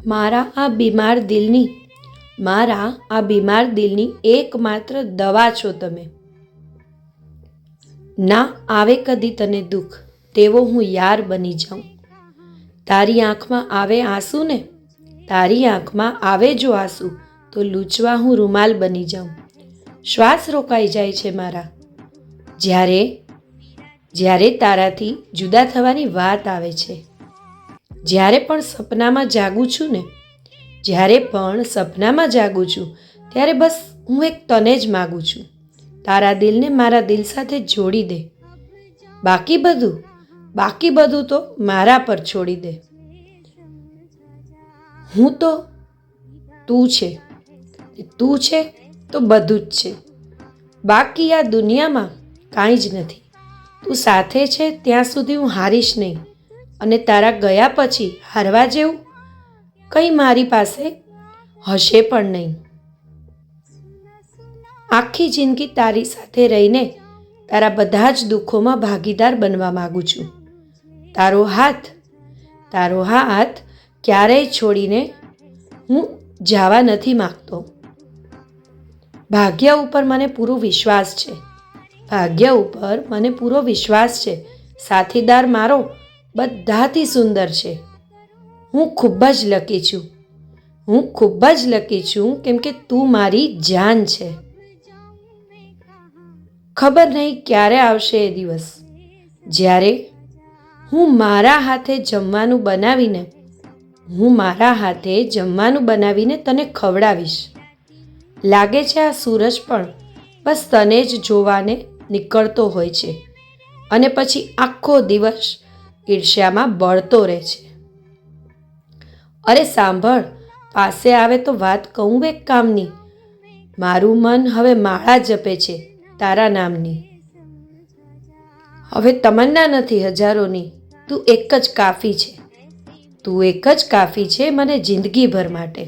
મારા આ બીમાર દિલની એકમાત્ર દવા છો તમે. ના આવે કદી તને દુઃખ તેવો હું યાર બની જાઉં. તારી આંખમાં આવે આંસુ ને, તારી આંખમાં આવે જો આંસુ તો લૂછવા હું રૂમાલ બની જાઉં. શ્વાસ રોકાઈ જાય છે મારા જ્યારે તારાથી જુદા થવાની વાત આવે છે. જ્યારે પણ સપનામાં જાગું છું ત્યારે બસ હું એક તને જ માગું છું. તારા દિલને મારા દિલ સાથે જોડી દે. બાકી બધું તો મારા પર છોડી દે. હું તો તું છે તો બધું જ છે. બાકી આ દુનિયામાં કાંઈ જ નથી. તું સાથે છે ત્યાં સુધી હું હારીશ નહીં, અને તારા ગયા પછી હારવા જેવું કંઈ મારી પાસે હશે પણ નહીં. આખી જિંદગી તારી સાથે રહીને તારા બધા જ દુઃખોમાં ભાગીદાર બનવા માગું છું. તારો હાથ ક્યારેય છોડીને હું જવા નથી માગતો. ભાગ્ય ઉપર મને પૂરો વિશ્વાસ છે. સાથીદાર મારો બધાથી સુંદર છે. હું ખૂબ જ લકી છું કેમ કે તું મારી જાન છે. ખબર નહીં ક્યારે આવશે એ દિવસ જ્યારે હું મારા હાથે જમવાનું બનાવીને તને ખવડાવીશ. લાગે છે આ સૂરજ પણ બસ તને જ જોવાને નીકળતો હોય છે અને પછી આખો દિવસ ઈર્ષ્યામાં બળતો રહે છે. અરે સાંભળ, પાસે આવે તો વાત કહું એક કામની. મારું મન હવે માળા જપે છે તારા નામની. હવે તમન્ના નથી હજારોની, તું એક જ કાફી છે મને જિંદગીભર માટે.